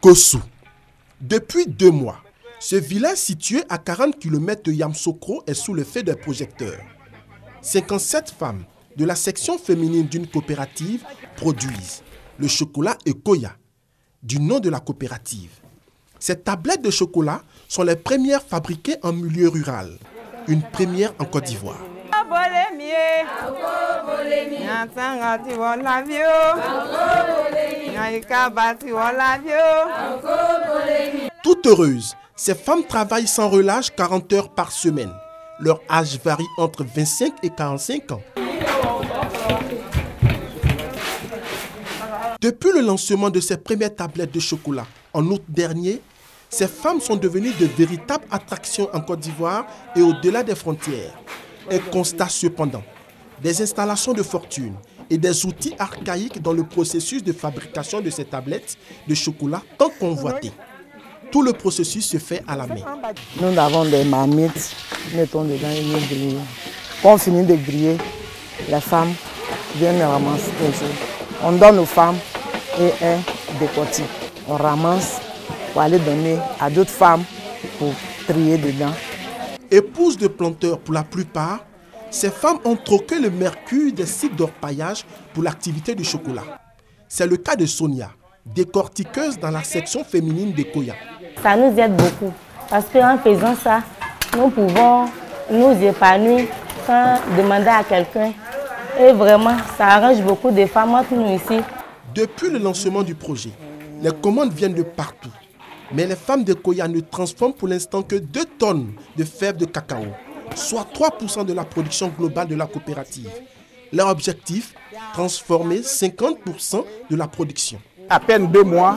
Kossou. Depuis 2 mois, ce village situé à 40 km de Yamoussoukro est sous le feu des projecteurs. 57 femmes de la section féminine d'une coopérative produisent le chocolat Ekoya, du nom de la coopérative. Ces tablettes de chocolat sont les premières fabriquées en milieu rural, une première en Côte d'Ivoire. Toutes heureuses, ces femmes travaillent sans relâche 40 heures par semaine. Leur âge varie entre 25 et 45 ans. Depuis le lancement de ces premières tablettes de chocolat en août dernier, ces femmes sont devenues de véritables attractions en Côte d'Ivoire et au-delà des frontières. Elles constatent cependant des installations de fortune et des outils archaïques dans le processus de fabrication de ces tablettes de chocolat tant convoitées. Tout le processus se fait à la main. Nous avons des marmites, mettons dedans et nous grillons. Quand on finit de griller, les femmes viennent ramasser les choses. On donne aux femmes et elles décortiquent. On ramasse pour aller donner à d'autres femmes pour trier dedans. Épouses de planteurs pour la plupart, ces femmes ont troqué le mercure des sites d'orpaillage pour l'activité du chocolat. C'est le cas de Sonia, décortiqueuse dans la section féminine d'Ekoya. Ça nous aide beaucoup parce qu'en faisant ça, nous pouvons nous épanouir sans demander à quelqu'un. Et vraiment, ça arrange beaucoup de femmes entre nous ici. Depuis le lancement du projet, les commandes viennent de partout. Mais les femmes d'Ekoya ne transforment pour l'instant que 2 tonnes de fèves de cacao, soit 3% de la production globale de la coopérative. Leur objectif, transformer 50% de la production. À peine 2 mois,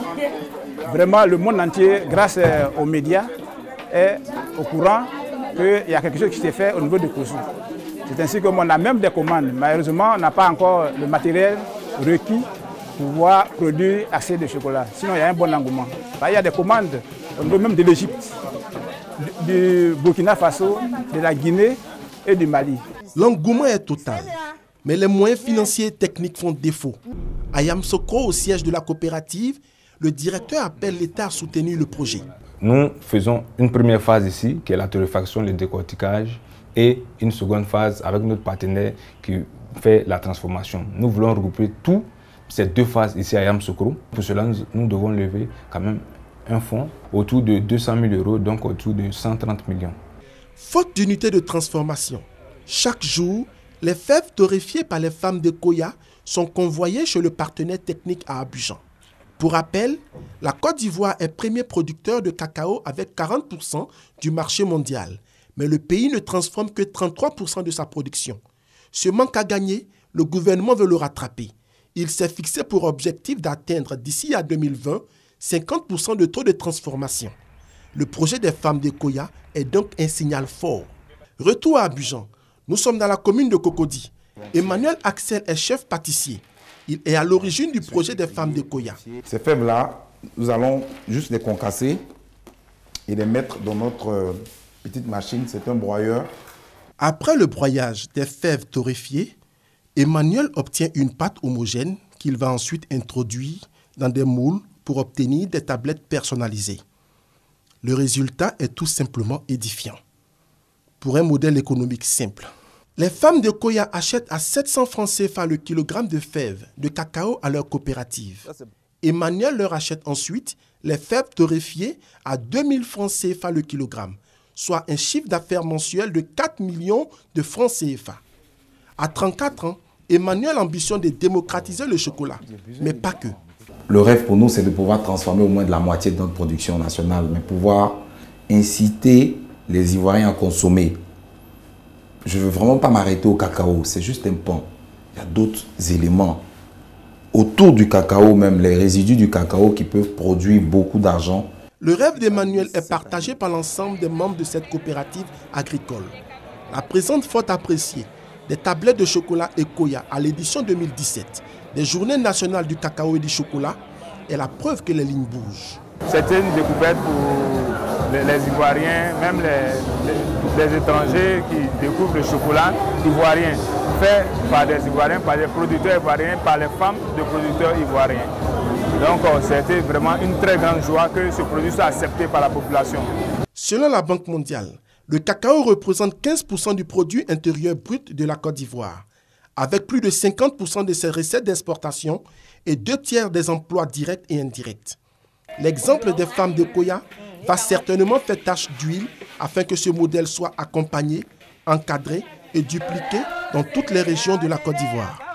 vraiment le monde entier, grâce aux médias, est au courant qu'il y a quelque chose qui s'est fait au niveau de Kossou. C'est ainsi qu'on a même des commandes. Malheureusement, on n'a pas encore le matériel requis pour pouvoir produire assez de chocolat. Sinon, il y a un bon engouement. Il y a des commandes au niveau même de l'Égypte, du Burkina Faso, de la Guinée et du Mali. L'engouement est total, mais les moyens financiers et techniques font défaut. À Yamoussoukro, au siège de la coopérative, le directeur appelle l'État à soutenir le projet. Nous faisons une première phase ici, qui est la torréfaction, le décortiquage, et une seconde phase avec notre partenaire qui fait la transformation. Nous voulons regrouper toutes ces 2 phases ici à Yamoussoukro. Pour cela, nous devons lever quand même un fonds autour de 200 000 €, donc autour de 130 millions. Faute d'unité de transformation, chaque jour, les fèves torréfiées par les femmes d'Ekoya sont convoyées chez le partenaire technique à Abidjan. Pour rappel, la Côte d'Ivoire est premier producteur de cacao avec 40% du marché mondial. Mais le pays ne transforme que 33% de sa production. Ce manque à gagner, le gouvernement veut le rattraper. Il s'est fixé pour objectif d'atteindre d'ici à 2020 50% de taux de transformation. Le projet des femmes d'Ekoya est donc un signal fort. Retour à Abidjan, nous sommes dans la commune de Cocody. Emmanuel Axel est chef pâtissier. Il est à l'origine du projet des femmes d'Ekoya. Ces fèves-là, nous allons juste les concasser et les mettre dans notre petite machine, c'est un broyeur. Après le broyage des fèves torréfiées, Emmanuel obtient une pâte homogène qu'il va ensuite introduire dans des moules pour obtenir des tablettes personnalisées. Le résultat est tout simplement édifiant. Pour un modèle économique simple, les femmes d'Ekoya achètent à 700 francs CFA le kilogramme de fèves de cacao à leur coopérative. Emmanuel leur achète ensuite les fèves torréfiées à 2000 francs CFA le kilogramme, soit un chiffre d'affaires mensuel de 4 millions de francs CFA. À 34 ans, Emmanuel ambitionne de démocratiser le chocolat, mais pas que. Le rêve pour nous, c'est de pouvoir transformer au moins de la moitié de notre production nationale, mais pouvoir inciter les Ivoiriens à consommer. Je ne veux vraiment pas m'arrêter au cacao, c'est juste un pan. Il y a d'autres éléments autour du cacao, même les résidus du cacao qui peuvent produire beaucoup d'argent. Le rêve d'Emmanuel est partagé par l'ensemble des membres de cette coopérative agricole. La présente faute appréciée des tablettes de chocolat Ekoya à l'édition 2017 des Journées nationales du cacao et du chocolat est la preuve que les lignes bougent. C'est une découverte pour les Ivoiriens, même les étrangers qui découvrent le chocolat ivoirien, fait par des Ivoiriens, par des producteurs ivoiriens, par les femmes de producteurs ivoiriens. Donc c'était vraiment une très grande joie que ce produit soit accepté par la population. Selon la Banque mondiale, le cacao représente 15% du produit intérieur brut de la Côte d'Ivoire, avec plus de 50% de ses recettes d'exportation et 2/3 des emplois directs et indirects. L'exemple des femmes de Koya va certainement faire tache d'huile afin que ce modèle soit accompagné, encadré et dupliqué dans toutes les régions de la Côte d'Ivoire.